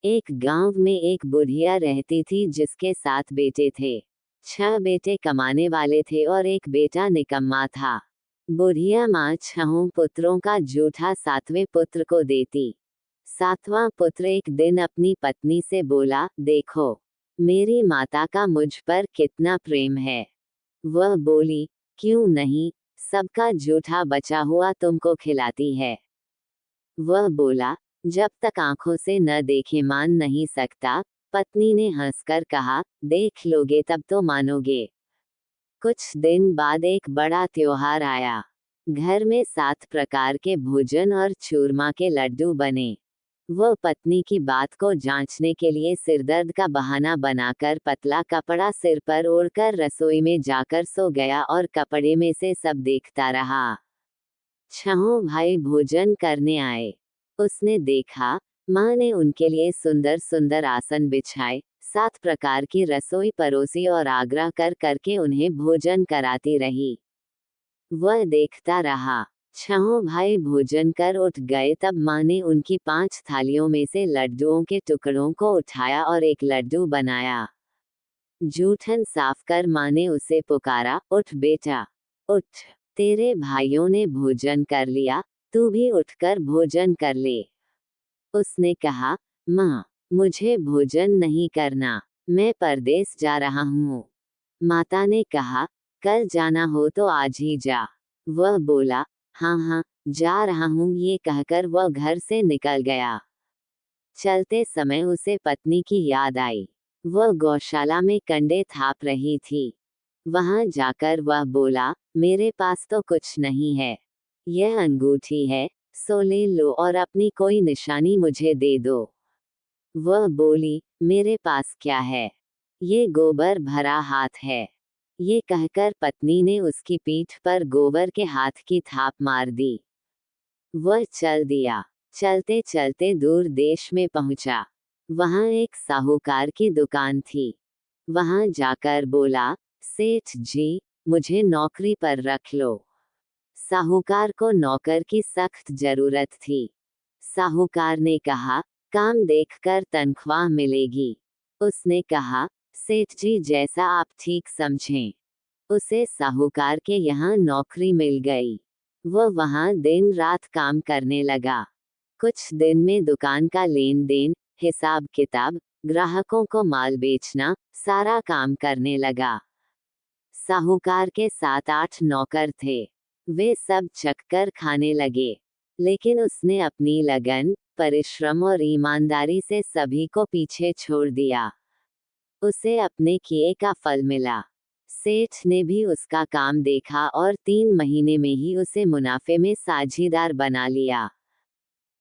एक गांव में एक बुढ़िया रहती थी जिसके 7 बेटे थे। 6 बेटे कमाने वाले थे और एक बेटा निकम्मा था। बुढ़िया माँ 6 पुत्रों का जूठा 7वें पुत्र को देती। 7वां पुत्र एक दिन अपनी पत्नी से बोला, देखो मेरी माता का मुझ पर कितना प्रेम है। वह बोली, क्यों नहीं, सबका जूठा बचा हुआ तुमको खिलाती है। वह बोला, जब तक आंखों से न देखे मान नहीं सकता। पत्नी ने हंसकर कहा, देख लोगे तब तो मानोगे। कुछ दिन बाद एक बड़ा त्योहार आया। घर में 7 प्रकार के भोजन और चूरमा के लड्डू बने। वह पत्नी की बात को जांचने के लिए सिरदर्द का बहाना बनाकर पतला कपड़ा सिर पर ओढ़कर रसोई में जाकर सो गया और कपड़े में से सब देखता रहा। 6 भाई भोजन करने आए। उसने देखा, माँ ने उनके लिए सुंदर सुंदर आसन बिछाए, 7 प्रकार की रसोई परोसी और आग्रह कर करके उन्हें भोजन कराती रही। वह देखता रहा। 6 भाई भोजन कर उठ गए तब माँ ने उनकी 5 थालियों में से लड्डुओं के टुकड़ों को उठाया और एक लड्डू बनाया। जूठन साफ कर माँ ने उसे पुकारा, उठ बेटा, उठ, तेरे भाइयों ने भोजन कर लिया, तू भी उठकर भोजन कर ले। उसने कहा, माँ, मुझे भोजन नहीं करना, मैं परदेस जा रहा हूँ। माता ने कहा, कल जाना हो तो आज ही जा। वह बोला, हाँ हाँ, जा रहा हूँ। ये कहकर वह घर से निकल गया। चलते समय उसे पत्नी की याद आई। वह गौशाला में कंडे थाप रही थी। वहां जाकर वह बोला, मेरे पास तो कुछ नहीं है। यह अंगूठी है, सो ले लो और अपनी कोई निशानी मुझे दे दो। वह बोली, मेरे पास क्या है, ये गोबर भरा हाथ है। ये कहकर पत्नी ने उसकी पीठ पर गोबर के हाथ की थाप मार दी। वह चल दिया। चलते चलते दूर देश में पहुंचा। वहां एक साहूकार की दुकान थी। वहां जाकर बोला, सेठ जी, मुझे नौकरी पर रख लो। साहूकार को नौकर की सख्त जरूरत थी। साहूकार ने कहा, काम देखकर तनख्वाह मिलेगी। उसने कहा, सेठ जी जैसा आप ठीक समझें। उसे साहूकार के यहाँ नौकरी मिल गई। वह वहां दिन रात काम करने लगा। कुछ दिन में दुकान का लेन देन, हिसाब किताब, ग्राहकों को माल बेचना, सारा काम करने लगा। साहूकार के 7-8 नौकर थे। वे सब चक्कर खाने लगे। लेकिन उसने अपनी लगन, परिश्रम और ईमानदारी से सभी को पीछे छोड़ दिया। उसे अपने किए का फल मिला। सेठ ने भी उसका काम देखा और 3 महीने में ही उसे मुनाफे में साझीदार बना लिया।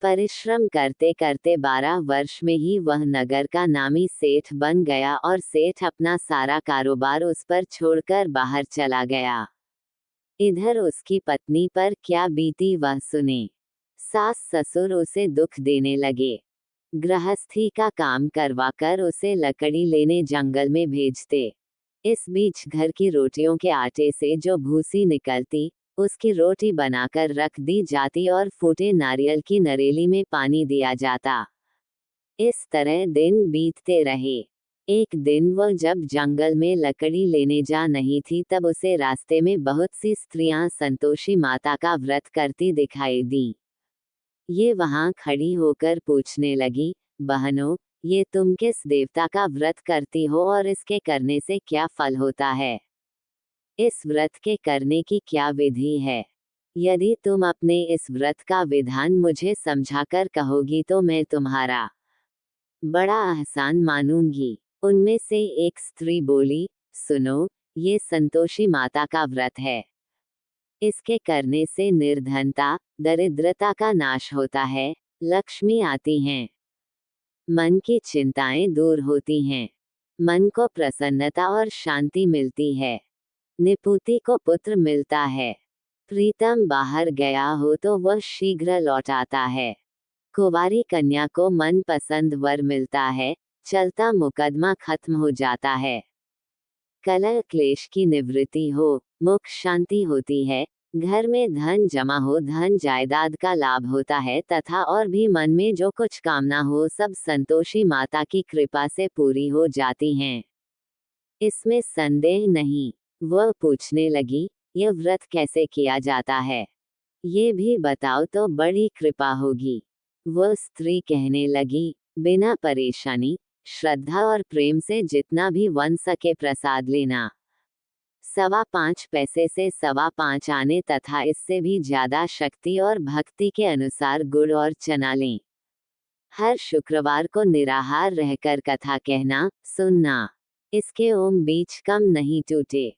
परिश्रम करते करते 12 वर्ष में ही वह नगर का नामी सेठ बन गया और सेठ अपना सारा कारोबार उस पर छोड़कर बाहर चला गया। इधर उसकी पत्नी पर क्या बीती वह सुने। सास ससुर उसे दुख देने लगे। गृहस्थी का काम करवाकर उसे लकड़ी लेने जंगल में भेजते। इस बीच घर की रोटियों के आटे से जो भूसी निकलती, उसकी रोटी बनाकर रख दी जाती और फूटे नारियल की नरेली में पानी दिया जाता। इस तरह दिन बीतते रहे। एक दिन वह जब जंगल में लकड़ी लेने जा नहीं थी तब उसे रास्ते में बहुत सी स्त्रियां संतोषी माता का व्रत करती दिखाई दी। ये वहां खड़ी होकर पूछने लगी, बहनों, ये तुम किस देवता का व्रत करती हो और इसके करने से क्या फल होता है? इस व्रत के करने की क्या विधि है? यदि तुम अपने इस व्रत का विधान मुझे समझाकर कहोगी तो मैं तुम्हारा बड़ा एहसान मानूंगी। उनमें से एक स्त्री बोली, सुनो, ये संतोषी माता का व्रत है। इसके करने से निर्धनता, दरिद्रता का नाश होता है, लक्ष्मी आती हैं, मन की चिंताएं दूर होती हैं, मन को प्रसन्नता और शांति मिलती है, निपुति को पुत्र मिलता है, प्रीतम बाहर गया हो तो वह शीघ्र लौट आता है, कुंवारी कन्या को मन पसंद वर मिलता है, चलता मुकदमा खत्म हो जाता है, कलह क्लेश की निवृत्ति हो, मोक्ष शांति होती है, घर में धन जमा हो, धन जायदाद का लाभ होता है तथा और भी मन में जो कुछ कामना हो सब संतोषी माता की कृपा से पूरी हो जाती हैं। इसमें संदेह नहीं। वह पूछने लगी, यह व्रत कैसे किया जाता है? ये भी बताओ तो बड़ी कृपा होगी। वह स्त्री कहने लगी, बिना परेशानी, श्रद्धा और प्रेम से जितना भी बन सके प्रसाद लेना। 5.25 पैसे से 5.25 आने तथा इससे भी ज्यादा शक्ति और भक्ति के अनुसार गुड़ और चना लें। हर शुक्रवार को निराहार रहकर कथा कहना, सुनना। इसके ओम बीच कम नहीं टूटे।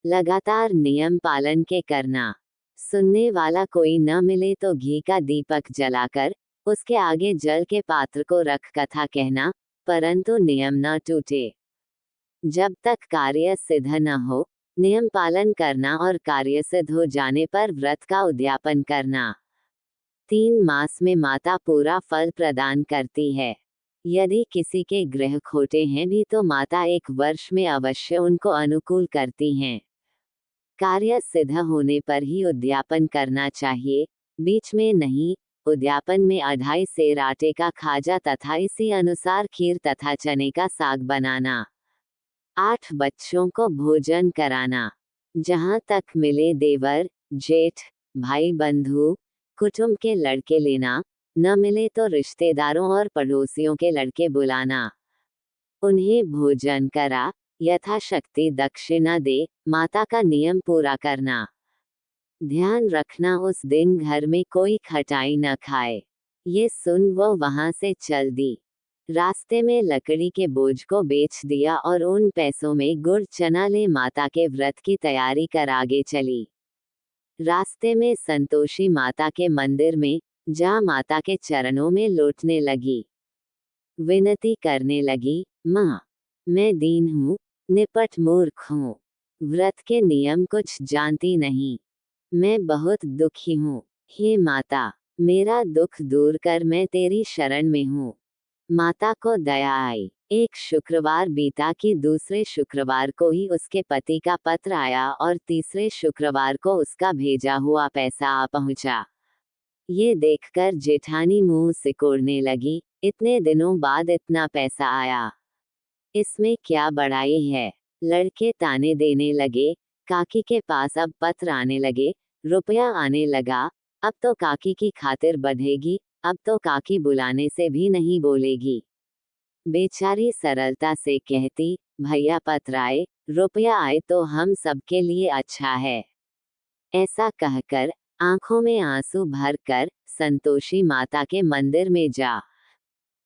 लगातार नियम पालन के करना। सुनने वाला कोई न मिले तो घी का दीपक जलाकर उसके आगे जल के पात्र को रख कथा कहना, परंतु नियम न टूटे। जब तक कार्य सिद्ध न हो, नियम पालन करना और कार्य सिद्ध हो जाने पर व्रत का उद्यापन करना। 3 मास में माता पूरा फल प्रदान करती है। यदि किसी के ग्रह खोटे हैं भी तो माता 1 वर्ष में अवश्य उनको अनुकूल करती हैं। कार्य सिद्ध होने पर ही उद्यापन करना चाहिए, बीच में नहीं। उद्यापन में 2.5 सेर आटे का खाजा तथा इसी अनुसार खीर तथा चने का साग बनाना। 8 बच्चों को भोजन कराना। जहाँ तक मिले देवर, जेठ, भाई बंधु, कुटुंब के लड़के लेना, न मिले तो रिश्तेदारों और पड़ोसियों के लड़के बुलाना। उन्हें भोजन करा, यथाशक्ति दक्षिणा दे, माता का नियम पूरा करना। ध्यान रखना उस दिन घर में कोई खटाई न खाए। ये सुन वो वहां से चल दी। रास्ते में लकड़ी के बोझ को बेच दिया और उन पैसों में गुड़ चना ले माता के व्रत की तैयारी कर आगे चली। रास्ते में संतोषी माता के मंदिर में जा माता के चरणों में लौटने लगी। विनती करने लगी, माँ, मैं दीन हूँ, निपट मूर्ख हूँ, व्रत के नियम कुछ जानती नहीं, मैं बहुत दुखी हूँ। हे माता, मेरा दुख दूर कर, मैं तेरी शरण में हूँ। माता को दया आई। एक शुक्रवार बीता कि दूसरे शुक्रवार को ही उसके पति का पत्र आया और तीसरे शुक्रवार को उसका भेजा हुआ पैसा आ पहुंचा। ये देखकर जेठानी मुंह सिकोड़ने लगी, इतने दिनों बाद इतना पैसा आया, इसमें क्या बड़ाई है? लड़के ताने देने लगे। काकी के पास अब पत्र आने लगे, रुपया आने लगा, अब तो काकी की खातिर बढ़ेगी, अब तो काकी बुलाने से भी नहीं बोलेगी। बेचारी सरलता से कहती, भैया पत्र आए, रुपया आए तो हम सबके लिए अच्छा है। ऐसा कहकर आंखों में आंसू भरकर संतोषी माता के मंदिर में जा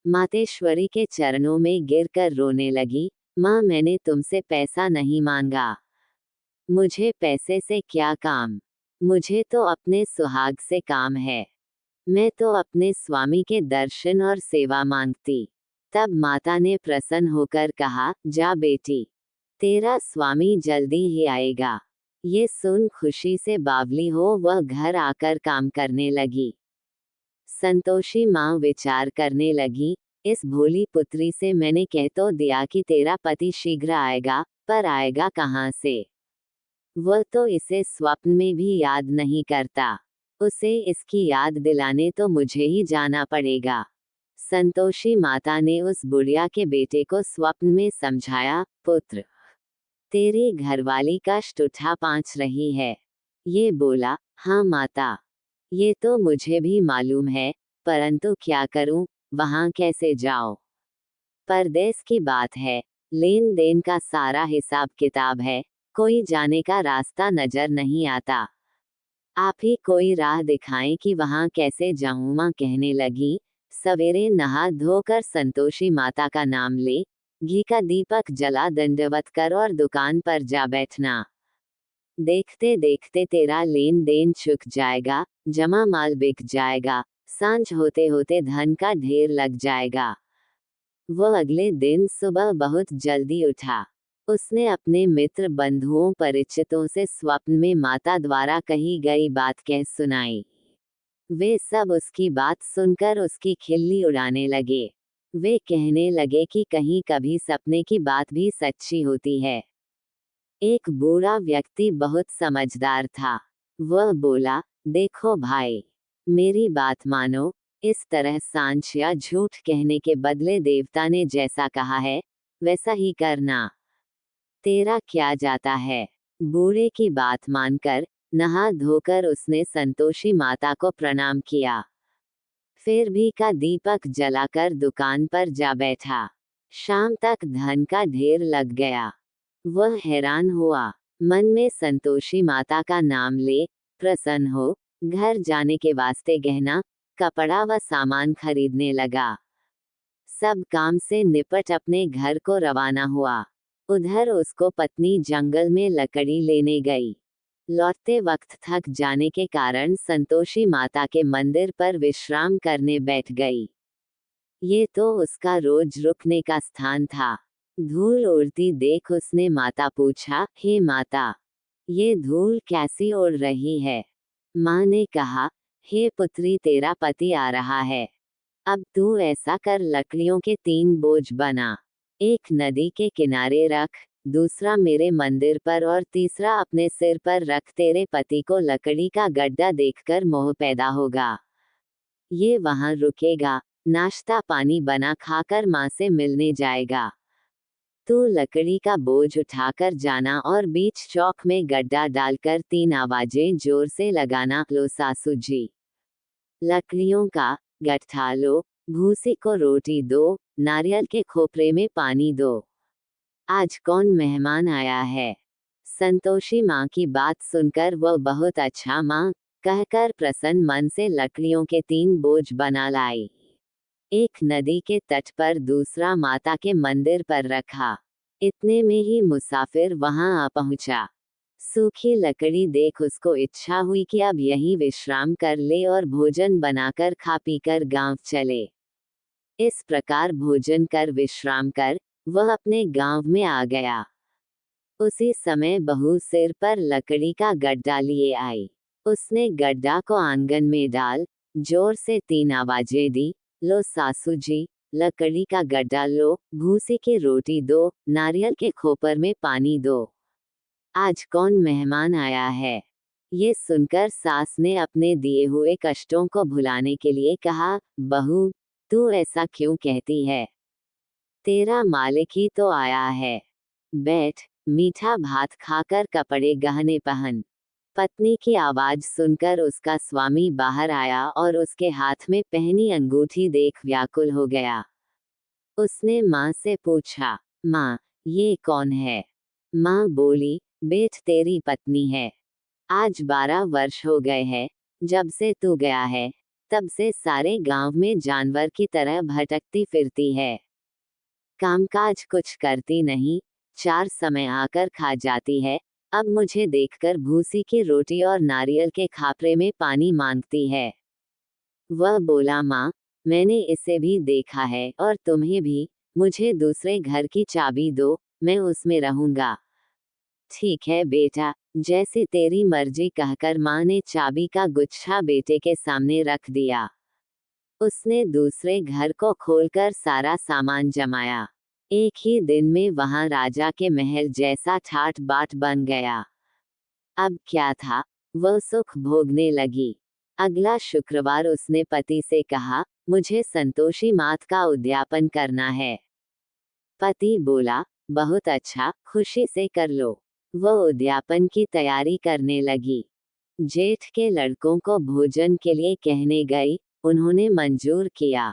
मातेश्वरी के चरणों में गिरकर रोने लगी, माँ, मैंने तुमसे पैसा नहीं मांगा, मुझे पैसे से क्या काम, मुझे तो अपने सुहाग से काम है, मैं तो अपने स्वामी के दर्शन और सेवा मांगती। तब माता ने प्रसन्न होकर कहा, जा बेटी, तेरा स्वामी जल्दी ही आएगा। ये सुन खुशी से बावली हो वह घर आकर काम करने लगी। संतोषी माँ विचार करने लगी, इस भोली पुत्री से मैंने कह तो दिया कि तेरा पति शीघ्र आएगा, पर आएगा कहाँ से? वह तो इसे स्वप्न में भी याद नहीं करता, उसे इसकी याद दिलाने तो मुझे ही जाना पड़ेगा। संतोषी माता ने उस बुढ़िया के बेटे को स्वप्न में समझाया, पुत्र, तेरी घरवाली कष्ट उठा पाँच रही है। ये बोला, हाँ माता, ये तो मुझे भी मालूम है, परंतु क्या करूं, वहां कैसे जाओ? परदेश की बात है, लेन देन का सारा हिसाब किताब है, कोई जाने का रास्ता नजर नहीं आता। आप ही कोई राह दिखाएं कि वहां कैसे जाऊं? मां कहने लगी, सवेरे नहा धोकर संतोषी माता का नाम ले, घी का दीपक जला दंडवत कर और दुकान पर जा बैठना। देखते देखते तेरा लेन देन चुक जाएगा, जमा माल बिक जाएगा, सांझ होते होते धन का ढेर लग जाएगा। वह अगले दिन सुबह बहुत जल्दी उठा। उसने अपने मित्र बंधुओं परिचितों से स्वप्न में माता द्वारा कही गई बात कह सुनाई। वे सब उसकी बात सुनकर उसकी खिल्ली उड़ाने लगे। वे कहने लगे कि कहीं कभी सपने की बात भी सच्ची होती है। एक बूढ़ा व्यक्ति बहुत समझदार था। वह बोला, देखो भाई, मेरी बात मानो, इस तरह सांच या झूठ कहने के बदले देवता ने जैसा कहा है वैसा ही करना। तेरा क्या जाता है। बूढ़े की बात मानकर नहा धोकर उसने संतोषी माता को प्रणाम किया। फिर भी का दीपक जलाकर दुकान पर जा बैठा। शाम तक धन का ढेर लग गया। वह हैरान हुआ, मन में संतोषी माता का नाम ले प्रसन्न हो घर जाने के वास्ते गहना कपड़ा व सामान खरीदने लगा। सब काम से निपट अपने घर को रवाना हुआ। उधर उसको पत्नी जंगल में लकड़ी लेने गई। लौटते वक्त थक जाने के कारण संतोषी माता के मंदिर पर विश्राम करने बैठ गई। ये तो उसका रोज रुकने का स्थान था। धूल उड़ती देख उसने माता पूछा, हे माता, ये धूल कैसी उड़ रही है। माँ ने कहा, हे पुत्री, तेरा पति आ रहा है। अब तू ऐसा कर, लकड़ियों के 3 बोझ बना, एक नदी के किनारे रख, दूसरा मेरे मंदिर पर और तीसरा अपने सिर पर रख। तेरे पति को लकड़ी का गड्ढा देखकर मोह पैदा होगा। ये वहां रुकेगा, नाश्ता पानी बना खाकर माँ से मिलने जाएगा। तू लकड़ी का बोझ उठाकर जाना और बीच चौक में गड्ढा डालकर 3 आवाजें जोर से लगाना, लो सासू जी, लकड़ियों का गट्ठा लो, भूसी को रोटी दो, नारियल के खोपरे में पानी दो। आज कौन मेहमान आया है। संतोषी माँ की बात सुनकर वह बहुत अच्छा माँ कहकर प्रसन्न मन से लकड़ियों के 3 बोझ बना लाई। एक नदी के तट पर, दूसरा माता के मंदिर पर रखा। इतने में ही मुसाफिर वहां आ पहुंचा। सूखी लकड़ी देख उसको इच्छा हुई कि अब यहीं विश्राम कर ले और भोजन बनाकर खा पीकर गांव चले। इस प्रकार भोजन कर विश्राम कर वह अपने गांव में आ गया। उसी समय बहू सिर पर लकड़ी का गड्ढा लिए आई। उसने गड्ढा को आंगन में डाल जोर से 3 आवाजें दी, लो सासू जी, लकड़ी का गड्ढा लो, भूसी की रोटी दो, नारियल के खोपर में पानी दो। आज कौन मेहमान आया है। ये सुनकर सास ने अपने दिए हुए कष्टों को भुलाने के लिए कहा, बहू, तू ऐसा क्यों कहती है। तेरा मालिक ही तो आया है। बैठ, मीठा भात खाकर कपड़े गहने पहन। पत्नी की आवाज सुनकर उसका स्वामी बाहर आया और उसके हाथ में पहनी अंगूठी देख व्याकुल हो गया। उसने माँ से पूछा, माँ, ये कौन है। माँ बोली, बेट, तेरी पत्नी है। आज 12 वर्ष हो गए हैं जब से तू गया है, तब से सारे गांव में जानवर की तरह भटकती फिरती है। कामकाज कुछ करती नहीं, 4 समय आकर खा जाती है। अब मुझे देखकर भूसी की रोटी और नारियल के खापरे में पानी मांगती है। वह बोला, माँ, मैंने इसे भी देखा है और तुम्हें भी। मुझे दूसरे घर की चाबी दो, मैं उसमें रहूंगा। ठीक है बेटा, जैसी तेरी मर्जी, कहकर माँ ने चाबी का गुच्छा बेटे के सामने रख दिया। उसने दूसरे घर को खोलकर सारा सामान जमाया। एक ही दिन में वहां राजा के महल जैसा ठाट बाट बन गया। अब क्या था, वह सुख भोगने लगी। अगला शुक्रवार उसने पति से कहा, मुझे संतोषी मात का उद्यापन करना है। पति बोला, बहुत अच्छा, खुशी से कर लो। वह उद्यापन की तैयारी करने लगी। जेठ के लड़कों को भोजन के लिए कहने गई, उन्होंने मंजूर किया।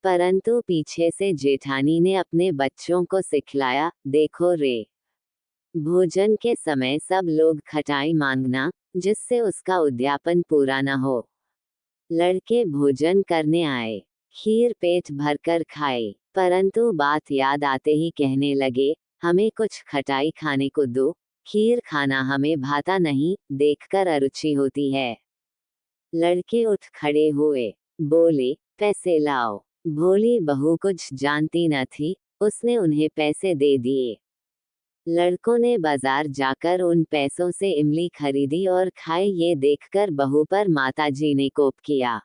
परंतु पीछे से जेठानी ने अपने बच्चों को सिखलाया, देखो रे, भोजन के समय सब लोग खटाई मांगना, जिससे उसका उद्यापन पूरा न हो। लड़के भोजन करने आए, खीर पेट भरकर खाए, परंतु बात याद आते ही कहने लगे, हमें कुछ खटाई खाने को दो, खीर खाना हमें भाता नहीं, देखकर अरुचि होती है। लड़के उठ खड़े हुए, बोले, पैसे लाओ। भोली बहू कुछ जानती न थी, उसने उन्हें पैसे दे दिए। लड़कों ने बाजार जाकर उन पैसों से इमली खरीदी और खाई। ये देखकर बहू पर माताजी ने कोप किया।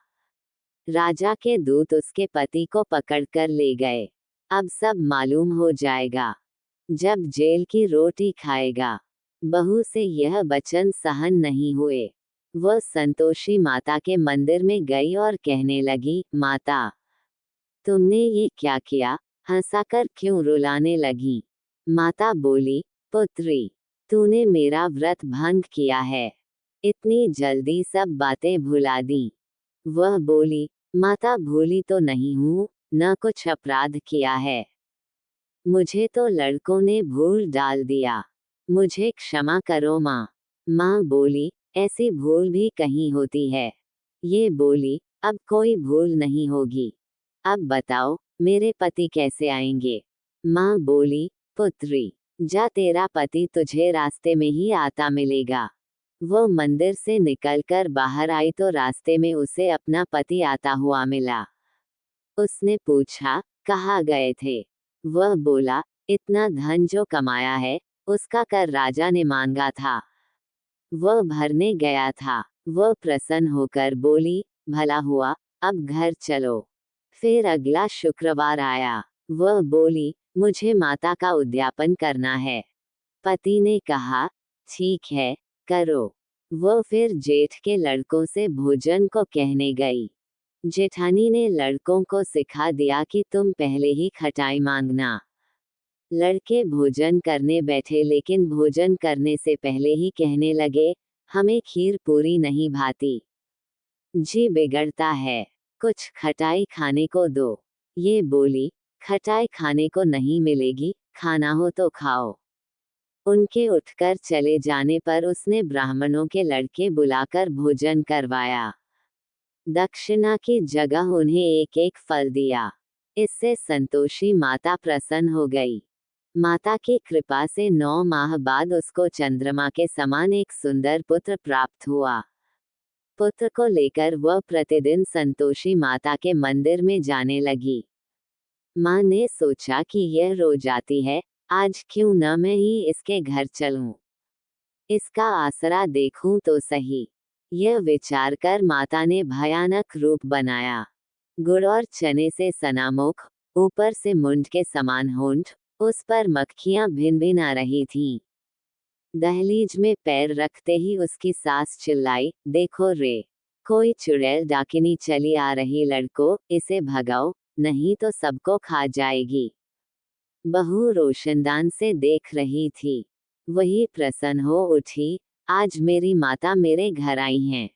राजा के दूत उसके पति को पकड़कर ले गए। अब सब मालूम हो जाएगा जब जेल की रोटी खाएगा। बहू से यह वचन सहन नहीं हुए। वह संतोषी माता के मंदिर में गई और कहने लगी, माता, तुमने ये क्या किया? हंसाकर क्यों रुलाने लगी? माता बोली, पुत्री, तूने मेरा व्रत भंग किया है। इतनी जल्दी सब बातें भुला दी। वह बोली, माता, भूली तो नहीं हूँ, न कुछ अपराध किया है। मुझे तो लड़कों ने भूल डाल दिया। मुझे क्षमा करो माँ। माँ बोली, ऐसी भूल भी कहीं होती है। ये बोली, अब कोई भूल नहीं होगी। अब बताओ, मेरे पति कैसे आएंगे? माँ बोली, पुत्री, जा, तेरा पति तुझे रास्ते में ही आता मिलेगा। वो मंदिर से निकलकर बाहर आई तो रास्ते में उसे अपना पति आता हुआ मिला। उसने पूछा, कहाँ गए थे? वह बोला, इतना धन जो कमाया है, उसका कर राजा ने मांगा था, वह भरने गया था। वह प्रसन्न होकर बोली, भला हुआ, अब घर चलो। फिर अगला शुक्रवार आया। वह बोली, मुझे माता का उद्यापन करना है। पति ने कहा, ठीक है, करो। वह फिर जेठ के लड़कों से भोजन को कहने गई। जेठानी ने लड़कों को सिखा दिया कि तुम पहले ही खटाई मांगना। लड़के भोजन करने बैठे, लेकिन भोजन करने से पहले ही कहने लगे, हमें खीर पूरी नहीं भाती, जी बिगड़ता है, कुछ खटाई खाने को दो। ये बोली, खटाई खाने को नहीं मिलेगी, खाना हो तो खाओ। उनके उठकर चले जाने पर उसने ब्राह्मणों के लड़के बुलाकर भोजन करवाया। दक्षिणा की जगह उन्हें एक एक फल दिया। इससे संतोषी माता प्रसन्न हो गई। माता की कृपा से 9 माह बाद उसको चंद्रमा के समान एक सुंदर पुत्र प्राप्त हुआ। पुत्र को लेकर वह प्रतिदिन संतोषी माता के मंदिर में जाने लगी। माँ ने सोचा कि यह रोज आती है, आज क्यों न मैं ही इसके घर चलूं, इसका आसरा देखूं तो सही। यह विचार कर माता ने भयानक रूप बनाया। गुड़ और चने से सना मुख, ऊपर से मुंड के समान होंठ, उस पर मक्खियां भिन भिन आ रही थीं। दहलीज में पैर रखते ही उसकी सास चिल्लाई, देखो रे, कोई चुड़ैल डाकिनी चली आ रही, लड़को, इसे भगाओ, नहीं तो सबको खा जाएगी। बहू रोशनदान से देख रही थी। वही प्रसन्न हो उठी, आज मेरी माता मेरे घर आई हैं।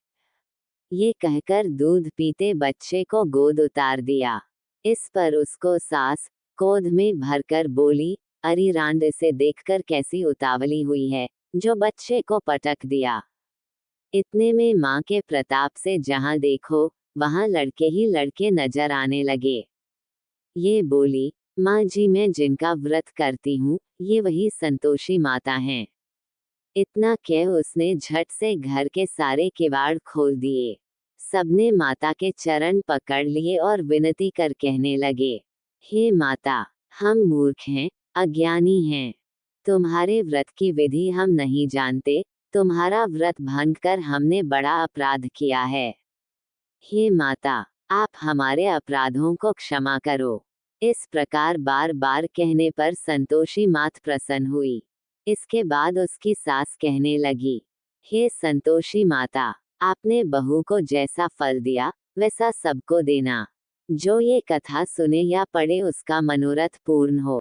ये कहकर दूध पीते बच्चे को गोद उतार दिया। इस पर उसको सास क्रोध में भरकर बोली, अरे रांड, इसे देखकर कैसी उतावली हुई है, जो बच्चे को पटक दिया। इतने में माँ के प्रताप से जहाँ देखो वहाँ लड़के ही लड़के नजर आने लगे। ये बोली, माँ जी, मैं जिनका व्रत करती हूँ, ये वही संतोषी माता हैं। इतना कह उसने झट से घर के सारे किवाड़ खोल दिए। सबने माता के चरण पकड़ लिए और विनती कर कहने लगे, हे माता, हम मूर्ख हैं, अज्ञानी हैं। तुम्हारे व्रत की विधि हम नहीं जानते, तुम्हारा व्रत भंग कर हमने बड़ा अपराध किया है। हे माता, आप हमारे अपराधों को क्षमा करो। इस प्रकार बार बार कहने पर संतोषी मात प्रसन्न हुई। इसके बाद उसकी सास कहने लगी, हे संतोषी माता, आपने बहू को जैसा फल दिया वैसा सबको देना। जो ये कथा सुने या पढ़े उसका मनोरथ पूर्ण हो।